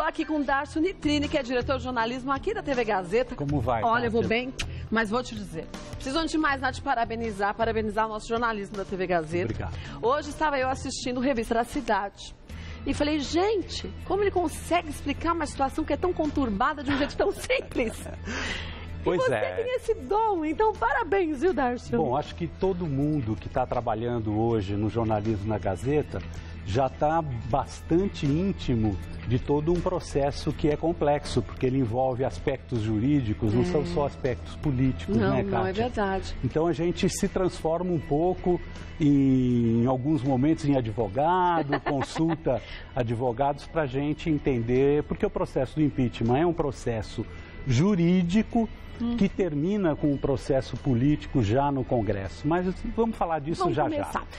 Estou aqui com o Darcio Nitrini, que é diretor de jornalismo aqui da TV Gazeta. Como vai? Olha, eu vou bem, mas vou te dizer. Preciso, antes de mais nada, te parabenizar o nosso jornalismo da TV Gazeta. Obrigado. Hoje estava eu assistindo Revista da Cidade. E falei, gente, como ele consegue explicar uma situação que é tão conturbada de um jeito tão simples? Pois e você é. tem esse dom, então parabéns, viu, Darcio? Bom, acho que todo mundo que está trabalhando hoje no jornalismo na Gazeta já está bastante íntimo de todo um processo que é complexo, porque ele envolve aspectos jurídicos, não são só aspectos políticos, né, Kátia? Não, é verdade. Então a gente se transforma um pouco, em alguns momentos, em advogado, consulta advogados para a gente entender, porque o processo do impeachment é um processo jurídico que termina com o processo político já no Congresso. Mas vamos falar disso já.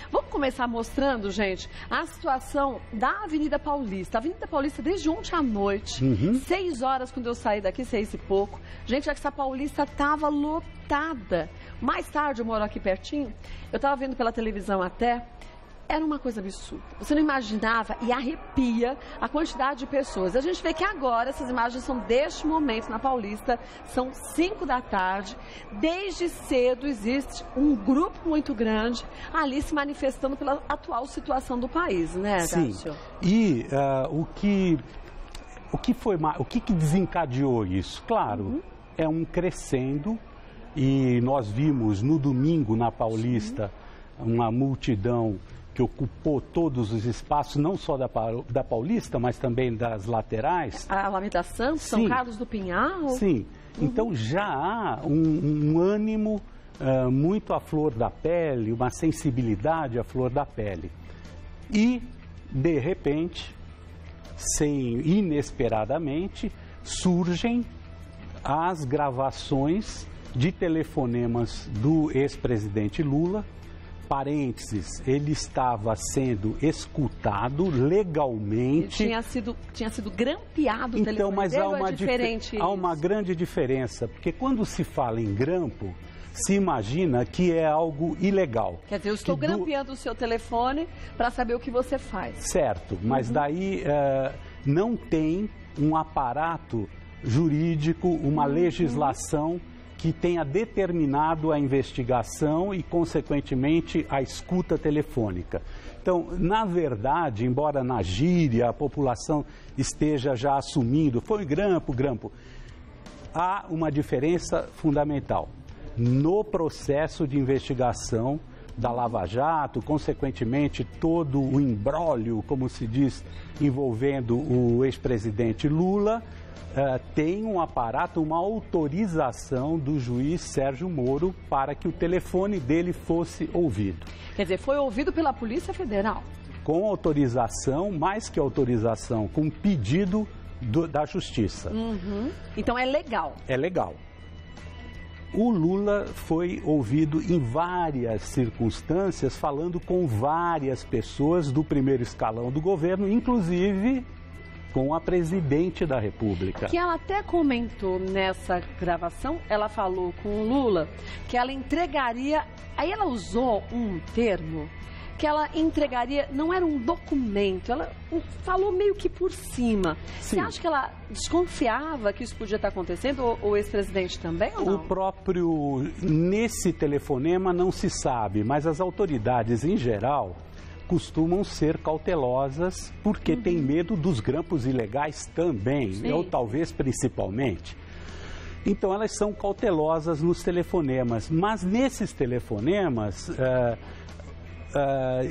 Vamos começar mostrando, gente, a situação da Avenida Paulista. A Avenida Paulista, desde ontem à noite, 6 horas, quando eu saí daqui, 6 e pouco. Gente, essa Paulista estava lotada. Mais tarde, eu moro aqui pertinho, eu estava vendo pela televisão até... Era uma coisa absurda. Você não imaginava e arrepia a quantidade de pessoas. A gente vê que agora, essas imagens são deste momento na Paulista, são 5 da tarde. Desde cedo existe um grupo muito grande ali se manifestando pela atual situação do país, né, Darcio? Sim. E o que desencadeou isso? Claro, é um crescendo, e nós vimos no domingo na Paulista uma multidão que ocupou todos os espaços, não só da Paulista, mas também das laterais. A Alameda Santos, São Carlos do Pinhal? Sim. Então já há um ânimo muito à flor da pele, uma sensibilidade à flor da pele. E, de repente, inesperadamente, surgem as gravações de telefonemas do ex-presidente Lula. Parênteses, ele estava sendo escutado legalmente. Ele tinha sido grampeado o telefone. Mas há uma grande diferença, porque quando se fala em grampo, se imagina que é algo ilegal. Quer dizer, eu estou grampeando o seu telefone para saber o que você faz. Certo, mas daí não tem um aparato jurídico, uma legislação que tenha determinado a investigação e, consequentemente, a escuta telefônica. Então, na verdade, embora na gíria a população esteja já assumindo, foi grampo, há uma diferença fundamental. No processo de investigação da Lava Jato, consequentemente, todo o imbróglio, como se diz, envolvendo o ex-presidente Lula, tem um aparato, uma autorização do juiz Sérgio Moro para que o telefone dele fosse ouvido. Quer dizer, foi ouvido pela Polícia Federal? Com autorização, mais que autorização, com pedido da Justiça. Então é legal? É legal. O Lula foi ouvido em várias circunstâncias, falando com várias pessoas do primeiro escalão do governo, inclusive com a presidente da República. Que ela até comentou nessa gravação, ela falou com o Lula que ela entregaria, aí ela usou um termo, que ela entregaria, não era um documento, ela falou meio que por cima. Sim. Você acha que ela desconfiava que isso podia estar acontecendo, ou o ex-presidente também, ou não? Nesse telefonema não se sabe, mas as autoridades em geral costumam ser cautelosas porque tem medo dos grampos ilegais também, ou talvez principalmente. Então elas são cautelosas nos telefonemas, mas nesses telefonemas,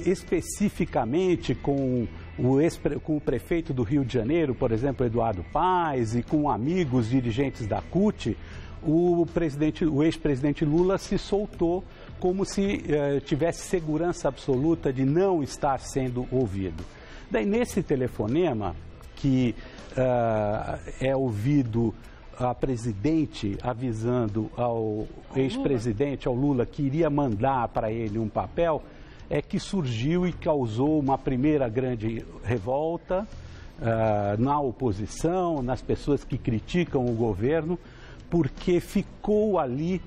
especificamente com o prefeito do Rio de Janeiro, por exemplo, Eduardo Paes, e com amigos dirigentes da CUT, o ex-presidente Lula se soltou como se tivesse segurança absoluta de não estar sendo ouvido. Daí, nesse telefonema, que é ouvido a presidente avisando ao ex-presidente, ao Lula, que iria mandar para ele um papel, é que surgiu e causou uma primeira grande revolta na oposição, nas pessoas que criticam o governo, porque ficou ali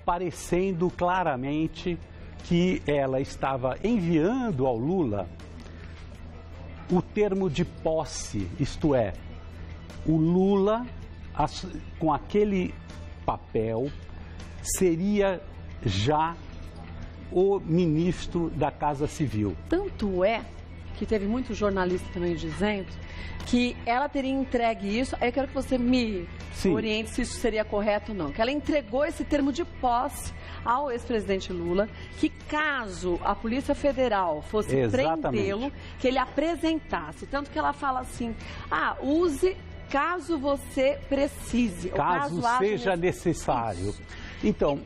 parecendo claramente que ela estava enviando ao Lula o termo de posse, isto é, o Lula, com aquele papel, seria já o ministro da Casa Civil. Tanto é que teve muitos jornalistas também dizendo que ela teria entregue isso, aí eu quero que você me oriente se isso seria correto ou não, que ela entregou esse termo de posse ao ex-presidente Lula, que caso a Polícia Federal fosse prendê-lo, que ele apresentasse, tanto que ela fala assim, use caso você precise. Caso seja necessário. Então,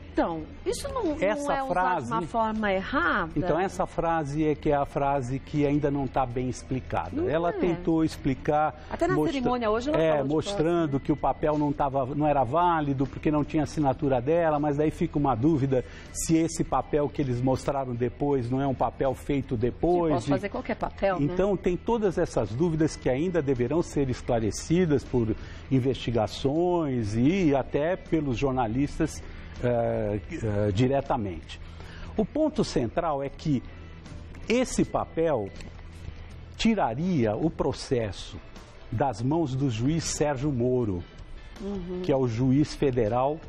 isso não é usado de uma forma errada? Então, essa frase é que é a frase que ainda não está bem explicada. Ela tentou explicar... Até na cerimônia hoje ela falou mostrando que o papel não era válido porque não tinha assinatura dela, mas daí fica uma dúvida se esse papel que eles mostraram depois não é um papel feito depois. Posso fazer qualquer papel, Então, tem todas essas dúvidas que ainda deverão ser esclarecidas por investigações e até pelos jornalistas diretamente. O ponto central é que esse papel tiraria o processo das mãos do juiz Sérgio Moro, que é o juiz federal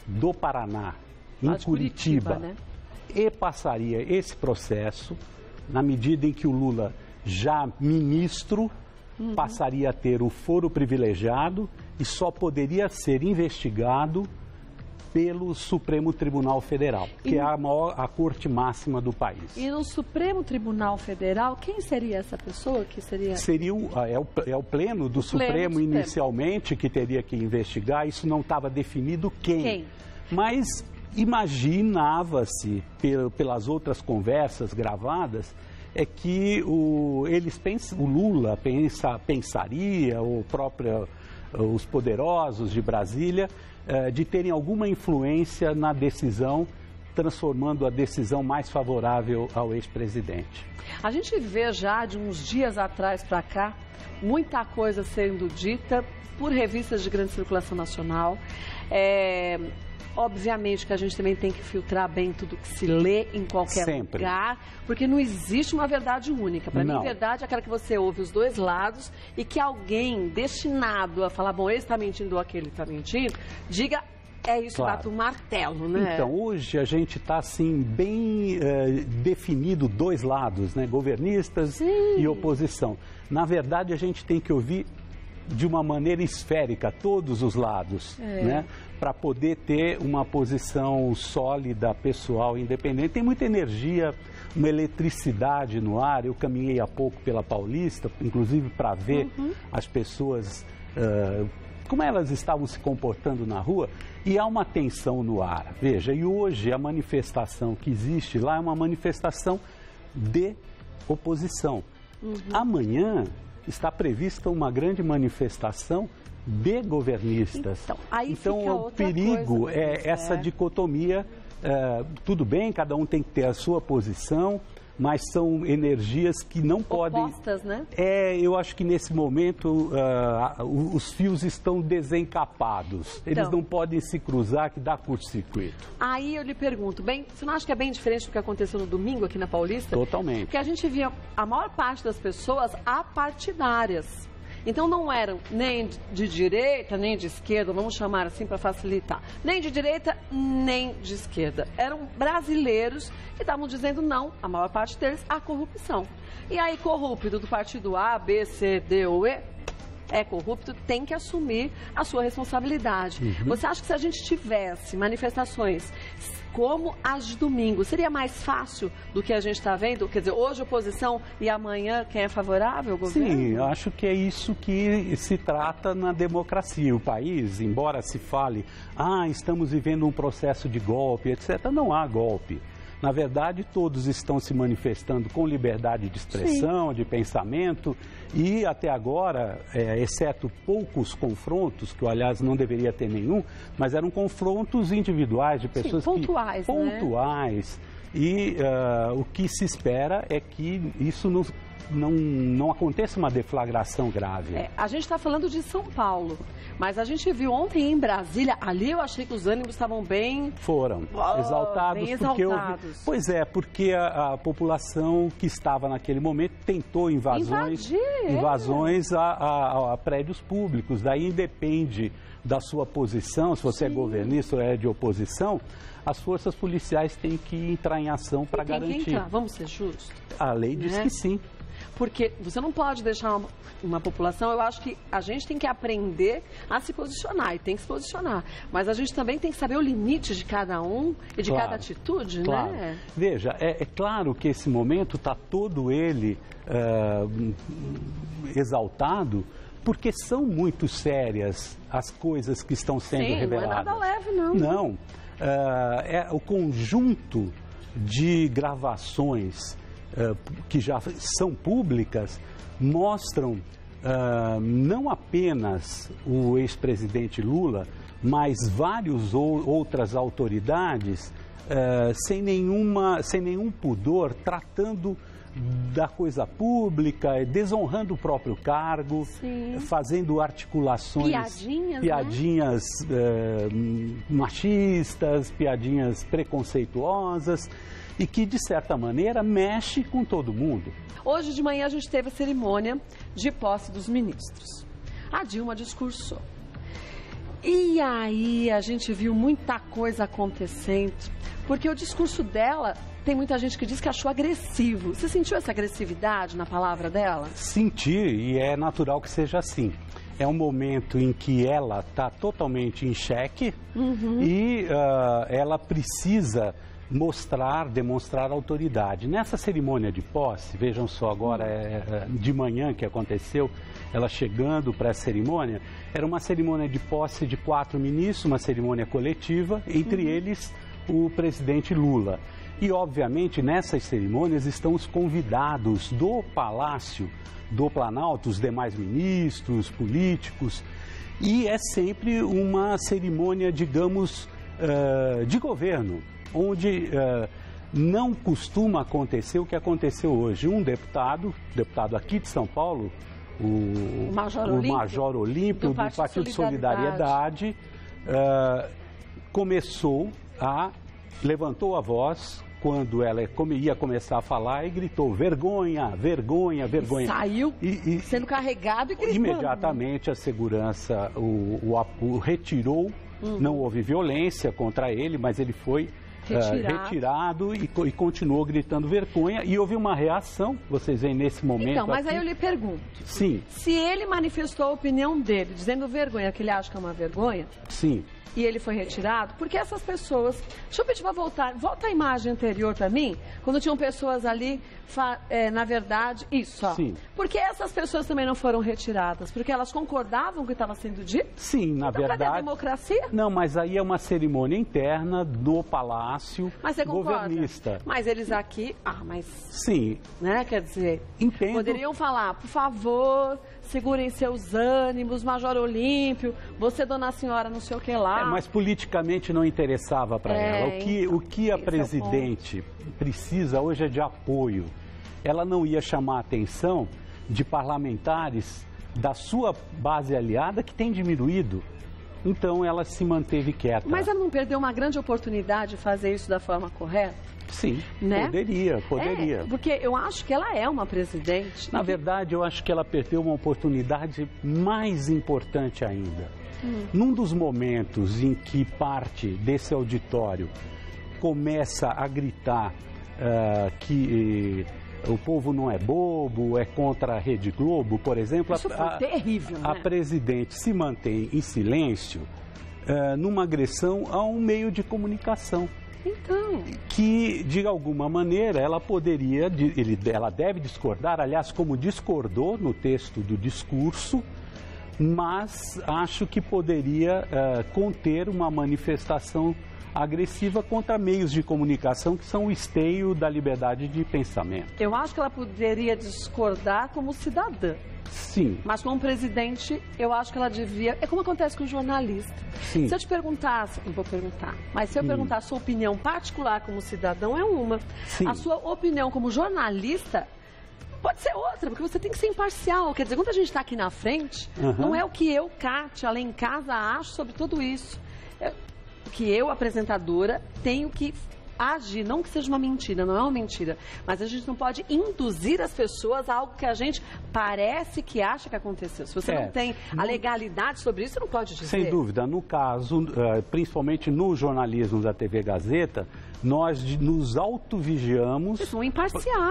do Paraná, em Curitiba, né? E passaria esse processo, na medida em que o Lula, já ministro, passaria a ter o foro privilegiado e só poderia ser investigado pelo Supremo Tribunal Federal, que é a corte máxima do país. E no Supremo Tribunal Federal, quem seria essa pessoa que seria? Seria o pleno do Supremo inicialmente que teria que investigar, isso não estava definido quem. Mas imaginava-se, pelas outras conversas gravadas, é que o Lula pensaria, os poderosos de Brasília, de terem alguma influência na decisão, transformando a decisão mais favorável ao ex-presidente. A gente vê já de uns dias atrás para cá muita coisa sendo dita por revistas de grande circulação nacional. Obviamente que a gente também tem que filtrar bem tudo que se lê em qualquer lugar, porque não existe uma verdade única. Para mim, verdade é aquela que você ouve os dois lados e que alguém destinado a falar, bom, esse está mentindo ou aquele está mentindo, diga, isso, bate um martelo, né? Então, hoje a gente está, assim, bem definido dois lados, né? Governistas e oposição. Na verdade, a gente tem que ouvir de uma maneira esférica todos os lados, né? Para poder ter uma posição sólida, pessoal, independente. Tem muita energia, uma eletricidade no ar. Eu caminhei há pouco pela Paulista, inclusive para ver as pessoas, como elas estavam se comportando na rua, e há uma tensão no ar. Veja, e hoje a manifestação que existe lá é uma manifestação de oposição. Amanhã está prevista uma grande manifestação de governistas. Então o perigo é essa dicotomia. Tudo bem, cada um tem que ter a sua posição, mas são energias que não podem... Opostas, né? Eu acho que nesse momento os fios estão desencapados. Eles não podem se cruzar, que dá curto-circuito. Aí eu lhe pergunto, você não acha que é bem diferente do que aconteceu no domingo aqui na Paulista? Totalmente. Porque a gente via a maior parte das pessoas apartidárias. Então não eram nem de direita, nem de esquerda, vamos chamar assim para facilitar. Nem de direita, nem de esquerda. Eram brasileiros que estavam dizendo não, a maior parte deles, à corrupção. E aí, corrupto do partido A, B, C, D ou E, é corrupto, tem que assumir a sua responsabilidade. Você acha que se a gente tivesse manifestações como as de domingo, seria mais fácil do que a gente está vendo? Quer dizer, hoje oposição e amanhã quem é favorável ao governo? Sim, eu acho que é isso que se trata na democracia. O país, embora se fale, estamos vivendo um processo de golpe, etc., não há golpe. Na verdade, todos estão se manifestando com liberdade de expressão, de pensamento, e até agora, exceto poucos confrontos, que aliás não deveria ter nenhum, mas eram confrontos individuais de pessoas pontuais, pontuais. E o que se espera é que isso não aconteça uma deflagração grave. A gente está falando de São Paulo, mas a gente viu ontem em Brasília, ali eu achei que os ânimos estavam bem... Foram exaltados. Bem exaltados. Pois é, porque a população que estava naquele momento tentou invasões a prédios públicos. Daí independe da sua posição, se você é governista ou é de oposição, as forças policiais têm que entrar em ação para garantir. Vamos ser justos? A lei diz que sim. Porque você não pode deixar uma população, eu acho que a gente tem que aprender a se posicionar, e tem que se posicionar. Mas a gente também tem que saber o limite de cada um e de cada atitude, né? Veja, é claro que esse momento está todo ele exaltado, porque são muito sérias as coisas que estão sendo reveladas. Não é nada leve, não. Não. O conjunto de gravações que já são públicas mostram não apenas o ex-presidente Lula, mas várias outras autoridades sem nenhum pudor, tratando da coisa pública, desonrando o próprio cargo, fazendo articulações, piadinhas machistas, piadinhas preconceituosas, e que, de certa maneira, mexe com todo mundo. Hoje de manhã a gente teve a cerimônia de posse dos ministros. A Dilma discursou. E aí a gente viu muita coisa acontecendo, porque o discurso dela, tem muita gente que diz que achou agressivo. Você sentiu essa agressividade na palavra dela? Senti, e é natural que seja assim. É um momento em que ela está totalmente em xeque e ela precisa demonstrar autoridade. Nessa cerimônia de posse, vejam só, agora de manhã que aconteceu, ela chegando para a cerimônia, era uma cerimônia de posse de 4 ministros, uma cerimônia coletiva, entre eles o presidente Lula. E, obviamente, nessas cerimônias estão os convidados do Palácio do Planalto, os demais ministros, políticos, e é sempre uma cerimônia, digamos, de governo, onde não costuma acontecer o que aconteceu hoje. Um deputado aqui de São Paulo, o Major Olímpio, do Partido Solidariedade, levantou a voz quando ela ia começar a falar e gritou: vergonha, vergonha, vergonha. Saiu sendo carregado e gritando. Imediatamente a segurança o retirou, não houve violência contra ele, mas ele foi retirado e continuou gritando vergonha, e houve uma reação, vocês veem nesse momento. Então, mas aí eu lhe pergunto, se ele manifestou a opinião dele, dizendo vergonha, que ele acha que é uma vergonha, e ele foi retirado, porque essas pessoas... Deixa eu pedir para voltar. Volta a imagem anterior para mim, quando tinham pessoas ali, na verdade, isso, ó. Porque essas pessoas também não foram retiradas? Porque elas concordavam com o que estava sendo dito? Sim, na verdade... Cadê a democracia? Não, mas aí é uma cerimônia interna do Palácio governista. Mas eles aqui... Sim. Né, quer dizer... Entendo. Poderiam falar, por favor, segurem seus ânimos, Major Olímpio, você, dona senhora, não sei o que lá. Mas politicamente não interessava para ela. O que a presidente precisa hoje é de apoio. Ela não ia chamar a atenção de parlamentares da sua base aliada, que tem diminuído. Então ela se manteve quieta. Mas ela não perdeu uma grande oportunidade de fazer isso da forma correta? Sim, né? Poderia. Porque eu acho que ela é uma presidente. Na verdade, eu acho que ela perdeu uma oportunidade mais importante ainda. Num dos momentos em que parte desse auditório começa a gritar que o povo não é bobo, é contra a Rede Globo, por exemplo, isso foi terrível, né? A presidente se mantém em silêncio numa agressão a um meio de comunicação. Então... Que, de alguma maneira, ela deve discordar, aliás, como discordou no texto do discurso, mas acho que poderia conter uma manifestação agressiva contra meios de comunicação que são o esteio da liberdade de pensamento. Eu acho que ela poderia discordar como cidadã. Sim. Mas como presidente, eu acho que ela devia... É como acontece com o jornalista. Sim. Se eu te perguntasse... Não vou perguntar. Mas se eu perguntar a sua opinião particular como cidadão, é uma. Sim. A sua opinião como jornalista... Pode ser outra, porque você tem que ser imparcial. Quer dizer, quando a gente está aqui na frente, não é o que eu, Kátia, lá em casa, acho sobre tudo isso. O que eu, apresentadora, tenho que agir. Não que seja uma mentira, não é uma mentira. Mas a gente não pode induzir as pessoas a algo que a gente parece que acha que aconteceu. Se você não tem a legalidade sobre isso, você não pode dizer. Sem dúvida. No caso, principalmente no jornalismo da TV Gazeta, nós nos autovigiamos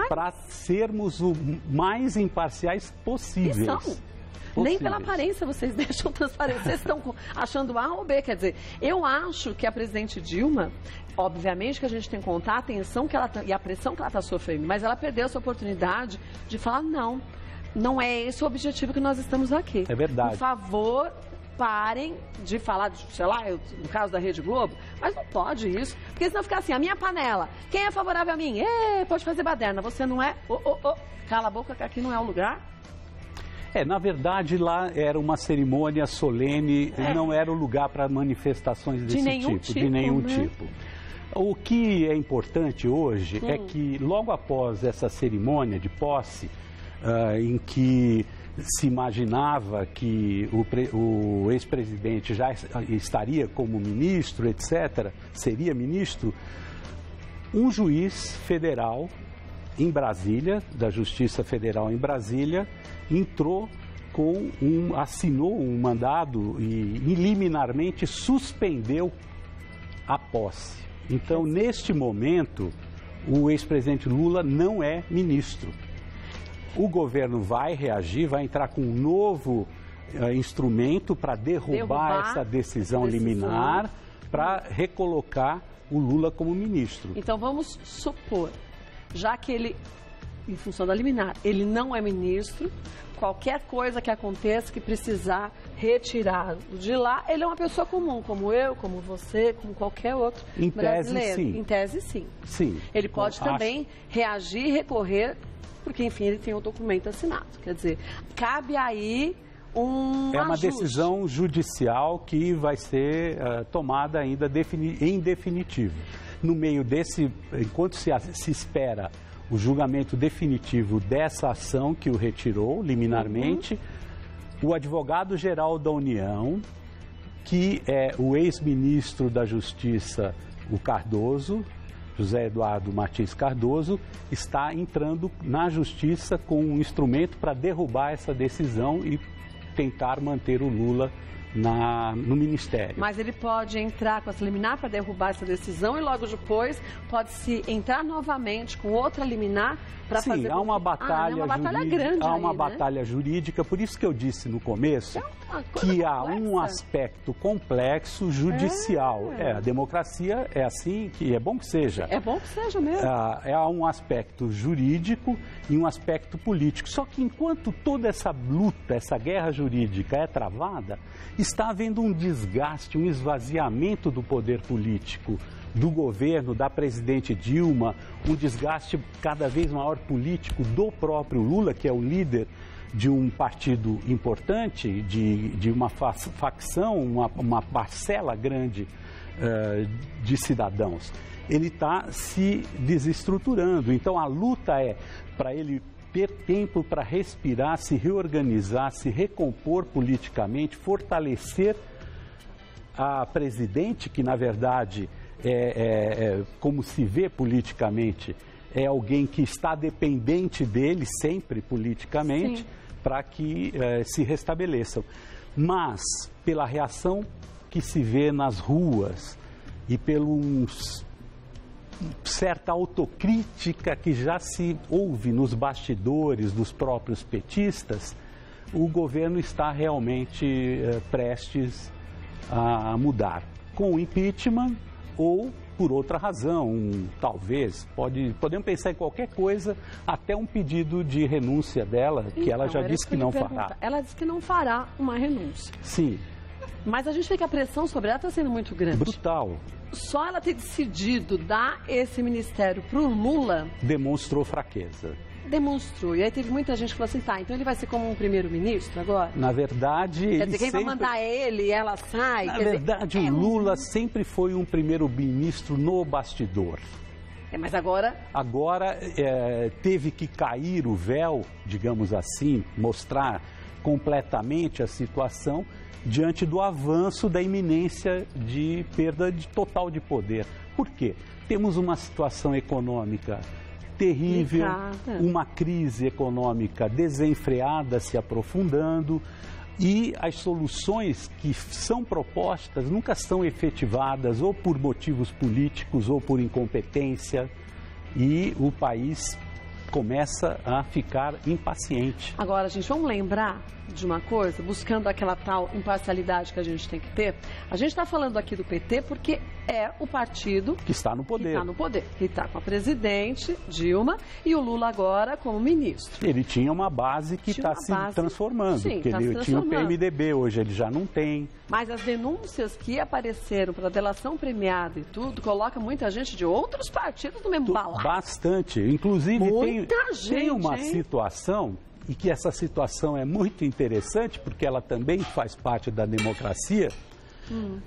para sermos o mais imparciais possíveis. E são. Nem pela aparência vocês deixam transparecer, vocês estão achando A ou B. Quer dizer, eu acho que a presidente Dilma, obviamente que a gente tem que contar a atenção que ela e a pressão que ela está sofrendo, mas ela perdeu essa oportunidade de falar não é esse o objetivo que nós estamos aqui. É verdade. Por favor, parem de falar, sei lá, no caso da Rede Globo, mas não pode isso, porque senão fica assim, a minha panela, quem é favorável a mim? Pode fazer baderna, você não é? Cala a boca que aqui não é o lugar. Na verdade, lá era uma cerimônia solene, não era o lugar para manifestações desse de nenhum tipo. O que é importante hoje é que, logo após essa cerimônia de posse, em que se imaginava que o ex-presidente já estaria como ministro, etc., seria ministro, um juiz federal em Brasília, da Justiça Federal em Brasília, assinou um mandado e liminarmente suspendeu a posse. Então, neste momento, o ex-presidente Lula não é ministro. O governo vai reagir, vai entrar com um novo instrumento para derrubar essa decisão liminar, para recolocar o Lula como ministro. Então, vamos supor, já que ele, em função da liminar, ele não é ministro, qualquer coisa que aconteça que precisar retirar de lá, ele é uma pessoa comum, como eu, como você, como qualquer outro brasileiro. Sim. Em tese, sim. Sim. Ele pode também reagir e recorrer, porque, enfim, ele tem o documento assinado. Quer dizer, cabe aí um uma decisão judicial que vai ser tomada ainda em definitivo. No meio desse, enquanto se espera o julgamento definitivo dessa ação que o retirou liminarmente, o advogado-geral da União, que é o ex-ministro da Justiça, o Cardoso, José Eduardo Martins Cardoso, está entrando na Justiça com um instrumento para derrubar essa decisão e tentar manter o Lula no Ministério. Mas ele pode entrar com essa liminar para derrubar essa decisão e logo depois pode-se entrar novamente com outra liminar para fazer... Sim, há uma batalha grande há uma batalha jurídica, por isso que eu disse no começo que há um aspecto complexo judicial. A democracia é assim, que é bom que seja. É bom que seja mesmo. Há um aspecto jurídico e um aspecto político. Só que enquanto toda essa luta, essa guerra jurídica é travada, está havendo um desgaste, um esvaziamento do poder político, do governo, da presidente Dilma, um desgaste cada vez maior político do próprio Lula, que é o líder de um partido importante, de uma facção, uma parcela grande de cidadãos. Ele está se desestruturando. Então, a luta é para ele ter tempo para respirar, se reorganizar, se recompor politicamente, fortalecer a presidente, que na verdade como se vê politicamente, é alguém que está dependente dele sempre politicamente, para que se restabeleçam. Mas, pela reação que se vê nas ruas e pela certa autocrítica que já se ouve nos bastidores dos próprios petistas, o governo está realmente prestes a mudar. Com o impeachment ou por outra razão, talvez, podemos pensar em qualquer coisa, até um pedido de renúncia dela, que ela já disse que não fará. Ela disse que não fará uma renúncia. Sim. Mas a gente vê que a pressão sobre ela está sendo muito grande. Brutal. Só ela ter decidido dar esse ministério para o Lula... demonstrou fraqueza. Demonstrou. E aí teve muita gente que falou assim, tá, então ele vai ser como um primeiro-ministro agora? Na verdade... Quer dizer, quem vai mandar ele e ela sai? Na verdade, o Lula sempre foi um primeiro-ministro no bastidor. Mas agora... Agora teve que cair o véu, digamos assim, mostrar completamente a situação diante do avanço da iminência de perda total de poder. Por quê? Temos uma situação econômica terrível, uma crise econômica desenfreada se aprofundando e as soluções que são propostas nunca são efetivadas ou por motivos políticos ou por incompetência e o país começa a ficar impaciente. Agora, gente, vamos lembrar de uma coisa, buscando aquela tal imparcialidade que a gente tem que ter. A gente está falando aqui do PT porque é o partido que está no poder. Que está com a presidente Dilma e o Lula agora como ministro. Ele tinha uma base que está se transformando, porque ele tinha o PMDB, hoje ele já não tem. Mas as denúncias que apareceram para delação premiada e tudo, coloca muita gente de outros partidos no mesmo balaio. Bastante. Inclusive tem uma situação, e que essa situação é muito interessante, porque ela também faz parte da democracia,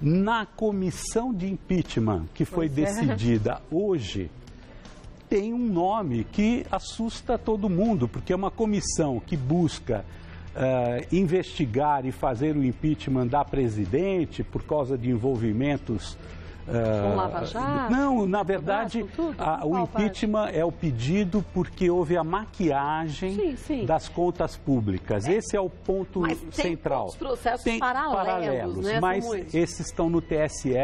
na comissão de impeachment, que foi decidida hoje, tem um nome que assusta todo mundo, porque é uma comissão que busca investigar e fazer o impeachment da presidente por causa de envolvimentos... Com Lava Jato? Não, na verdade, o impeachment é o pedido porque houve a maquiagem das contas públicas. Esse é o ponto central. Os processos paralelos, né? Mas esses estão no TSE,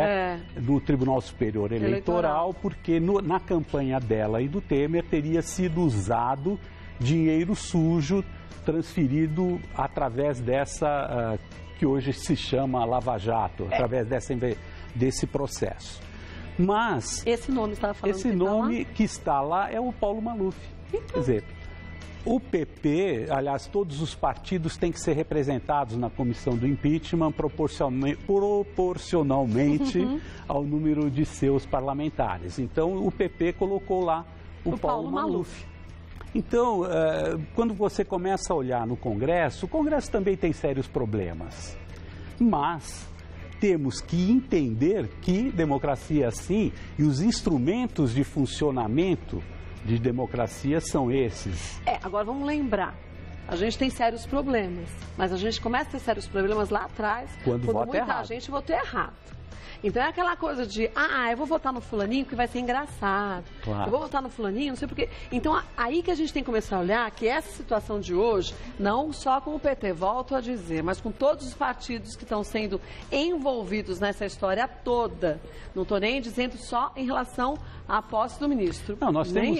do Tribunal Superior Eleitoral, porque na campanha dela e do Temer teria sido usado dinheiro sujo transferido através dessa, que hoje se chama Lava Jato, através desse processo. Mas esse nome que está lá é o Paulo Maluf. Quer dizer, o PP, aliás, todos os partidos têm que ser representados na comissão do impeachment proporcionalmente ao número de seus parlamentares. Então, o PP colocou lá o Paulo Maluf. Então, quando você começa a olhar no Congresso, o Congresso também tem sérios problemas. Mas temos que entender que democracia é assim e os instrumentos de funcionamento de democracia são esses. Agora vamos lembrar, a gente tem sérios problemas, mas a gente começa a ter sérios problemas lá atrás, quando muita gente votou errado. Então é aquela coisa de, eu vou votar no fulaninho porque vai ser engraçado. Claro. Eu vou votar no fulaninho, não sei porquê. Então aí que a gente tem que começar a olhar que essa situação de hoje, não só com o PT, volto a dizer, mas com todos os partidos que estão sendo envolvidos nessa história toda. Não estou nem dizendo só em relação à posse do ministro. Não, nós temos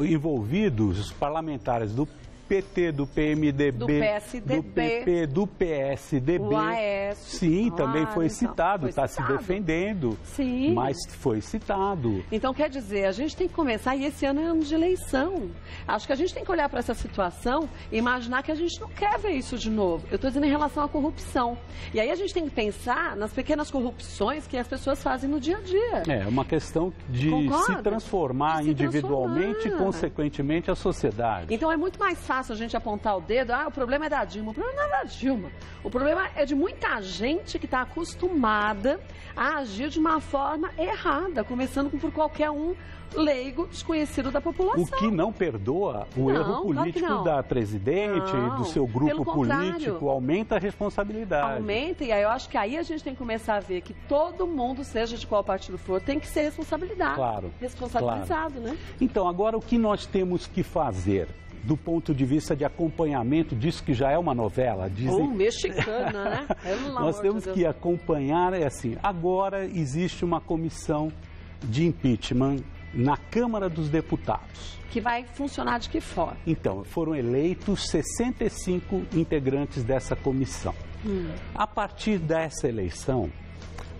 envolvidos os parlamentares do PT, do PMDB, do PSDB, do PP, do PSDB. O AS. Sim, também foi citado, está se defendendo. Sim. Mas foi citado. Então, quer dizer, a gente tem que começar, e esse ano é ano de eleição. Acho que a gente tem que olhar para essa situação e imaginar que a gente não quer ver isso de novo. Eu estou dizendo em relação à corrupção. E aí a gente tem que pensar nas pequenas corrupções que as pessoas fazem no dia a dia. É uma questão de se transformar individualmente e, consequentemente, a sociedade. Então, é muito mais fácil a gente apontar o dedo, o problema é da Dilma. O problema não é da Dilma. O problema é de muita gente que está acostumada a agir de uma forma errada, começando por qualquer um leigo, desconhecido da população. O que não perdoa o erro político da presidente e do seu grupo político, aumenta a responsabilidade. Aumenta, e aí eu acho que aí a gente tem que começar a ver que todo mundo, seja de qual partido for, tem que ser responsabilizado, né? Então, agora o que nós temos que fazer? Do ponto de vista de acompanhamento disso que já é uma novela. Mexicana, né? Nós temos que acompanhar, agora existe uma comissão de impeachment na Câmara dos Deputados. Que vai funcionar de que forma? Então, foram eleitos 65 integrantes dessa comissão. A partir dessa eleição,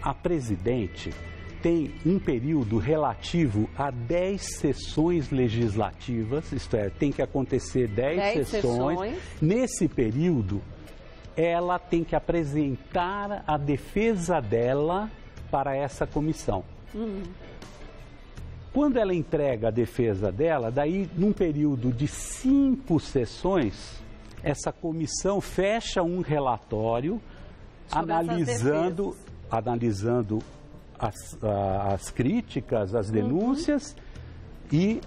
a presidente tem um período relativo a 10 sessões legislativas, isto é, tem que acontecer 10 sessões. Nesse período, ela tem que apresentar a defesa dela para essa comissão. Quando ela entrega a defesa dela, daí, num período de 5 sessões, essa comissão fecha um relatório analisando as críticas, as denúncias e,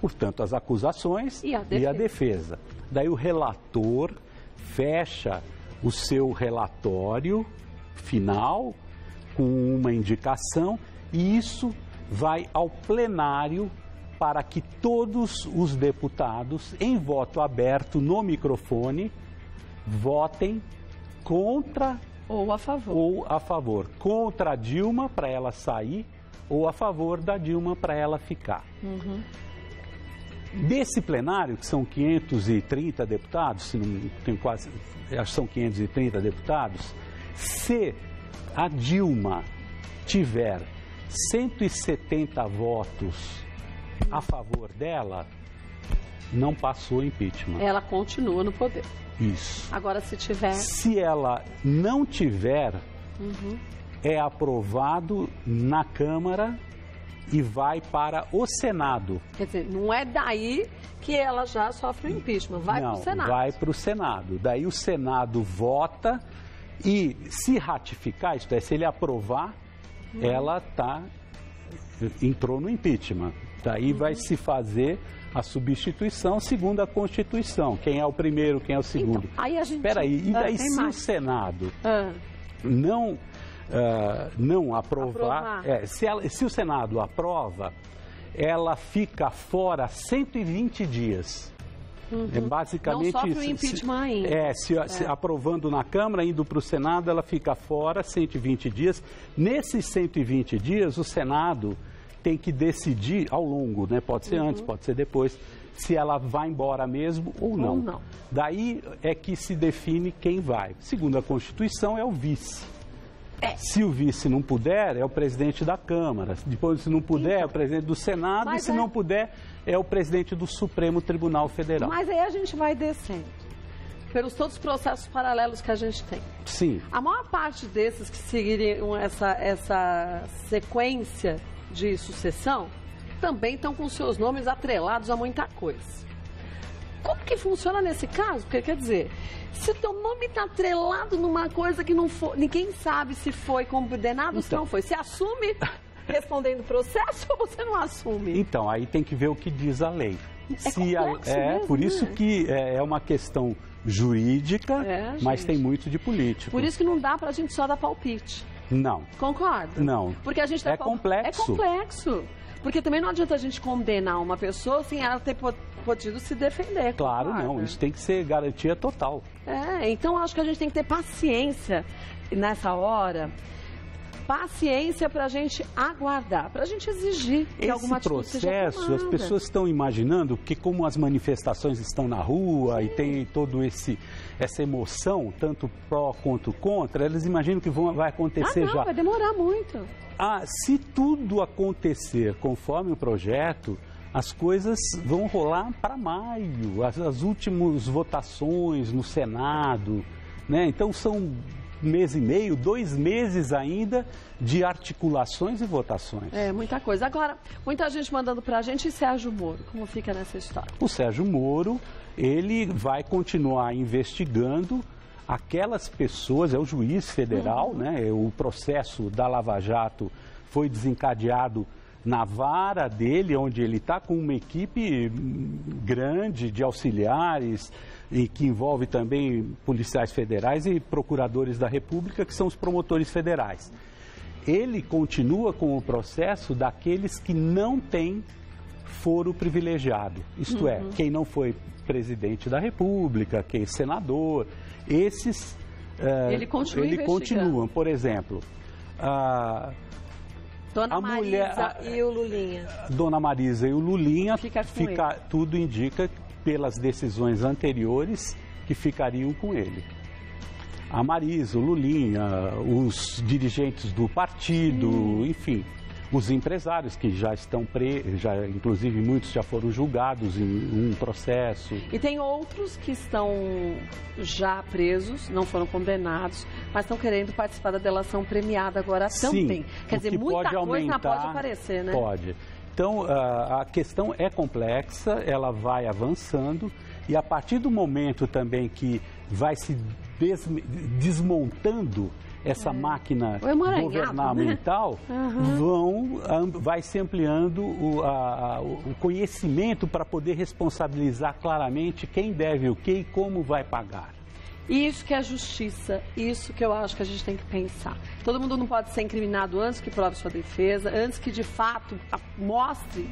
portanto, as acusações e a defesa. Daí o relator fecha o seu relatório final com uma indicação e isso vai ao plenário para que todos os deputados, em voto aberto no microfone, votem contra ou a favor. Contra a Dilma para ela sair ou a favor da Dilma para ela ficar. Desse plenário, que são 530 deputados, se não tenho quase, acho que são 530 deputados, se a Dilma tiver 170 votos a favor dela, não passou impeachment. Ela continua no poder. Isso. Agora, se tiver... Se ela não tiver, é aprovado na Câmara e vai para o Senado. Quer dizer, não é daí que ela já sofre o impeachment, vai para o Senado. Vai para o Senado. Daí o Senado vota e se ratificar, isto é, se ele aprovar, ela entrou no impeachment. Daí vai se fazer a substituição segundo a Constituição. Quem é o primeiro, quem é o segundo. Então, aí a gente... Espera aí, e daí se o Senado não aprovar... se o Senado aprova, ela fica fora 120 dias. É basicamente não sofre isso. O impeachment ainda. Se aprovando na Câmara, indo para o Senado, ela fica fora 120 dias. Nesses 120 dias, o Senado tem que decidir ao longo, né? Pode ser antes, pode ser depois, se ela vai embora mesmo ou não. Daí é que se define quem vai. Segundo a Constituição, é o vice. Se o vice não puder, é o presidente da Câmara. Depois, se não puder, é o presidente do Senado. E se não puder, é o presidente do Supremo Tribunal Federal. Mas aí a gente vai descendo pelos todos os processos paralelos que a gente tem. Sim. A maior parte desses que seguiriam essa sequência de sucessão também estão com seus nomes atrelados a muita coisa. Como que funciona nesse caso? Porque, quer dizer, se o teu nome está atrelado numa coisa que não foi, ninguém sabe se foi condenado ou se não foi. Você assume respondendo o processo ou você não assume? Então, aí tem que ver o que diz a lei. Mesmo, por isso que é uma questão jurídica, mas tem muito de político. Por isso que não dá para a gente só dar palpite. Não. Concorda? Não. Porque a gente complexo. É complexo. Porque também não adianta a gente condenar uma pessoa sem ela ter podido se defender. Claro, não. Isso tem que ser garantia total. Então acho que a gente tem que ter paciência nessa hora. Paciência para a gente aguardar, para a gente exigir que alguma atitude seja tomada. Esse processo, as pessoas estão imaginando que como as manifestações estão na rua e tem todo essa emoção, tanto pró quanto contra, eles imaginam que vai acontecer já. Vai demorar muito. Se tudo acontecer conforme o projeto, as coisas vão rolar para maio, as últimas votações no Senado, né? Então são 1 mês e meio, 2 meses ainda de articulações e votações. Muita coisa. Agora, muita gente mandando pra gente, e Sérgio Moro, como fica nessa história? O Sérgio Moro, ele vai continuar investigando aquelas pessoas, é o juiz federal, né? O processo da Lava Jato foi desencadeado na vara dele, onde ele está com uma equipe grande de auxiliares, e que envolve também policiais federais e procuradores da República, que são os promotores federais. Ele continua com o processo daqueles que não têm foro privilegiado, isto é, quem não foi presidente da República, quem é senador, esses ele continua. Por exemplo, Dona Marisa e o Lulinha. Dona Marisa e o Lulinha, fica tudo indica pelas decisões anteriores que ficariam com ele. A Marisa, o Lulinha, os dirigentes do partido, enfim, os empresários que já estão presos, inclusive muitos já foram julgados em um processo. E tem outros que estão já presos, não foram condenados, mas estão querendo participar da delação premiada agora também. Quer dizer, muita coisa pode aparecer, né? Pode. Então, a questão é complexa, ela vai avançando e a partir do momento também que vai se desmontando essa máquina né? governamental, vai se ampliando o conhecimento para poder responsabilizar claramente quem deve o quê e como vai pagar. Isso que é justiça, isso que eu acho que a gente tem que pensar. Todo mundo não pode ser incriminado antes que prove sua defesa, antes que de fato mostre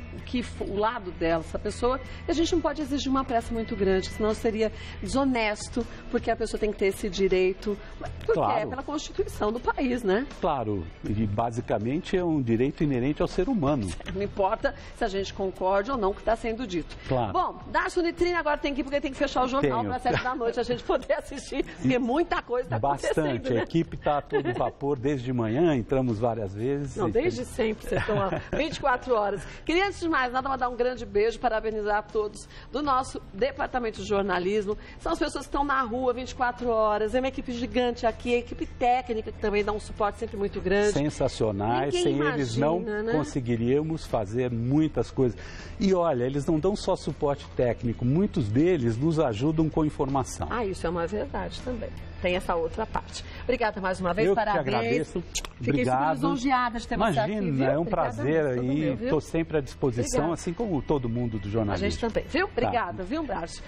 o lado dela, essa pessoa. E a gente não pode exigir uma pressa muito grande, senão seria desonesto, porque a pessoa tem que ter esse direito, porque é pela Constituição do país, né? Claro, e basicamente é um direito inerente ao ser humano. Não importa se a gente concorde ou não com o que está sendo dito. Claro. Bom, Darcio Nitrine agora tem que ir, porque tem que fechar o jornal para 7 da noite, a gente poder assistir, porque muita coisa está acontecendo. Bastante, né? A equipe está a todo vapor desde manhã, entramos várias vezes. Não, desde sempre, vocês estão lá, 24 horas. Queria, antes de mais nada, mandar um grande beijo, parabenizar a todos do nosso departamento de jornalismo. São as pessoas que estão na rua 24 horas, é uma equipe gigante aqui, a equipe técnica que também dá um suporte sempre muito grande. Sensacionais, sem eles não conseguiríamos fazer muitas coisas. E olha, eles não dão só suporte técnico, muitos deles nos ajudam com informação. Ah, isso é uma verdade também. Tem essa outra parte. Obrigada mais uma vez, parabéns. Eu que agradeço. Fiquei super lisonjeada de ter você aqui. Imagina, é um prazer aí. Estou sempre à disposição, assim como todo mundo do jornalismo. A gente também, viu? Obrigada, viu, Darcio?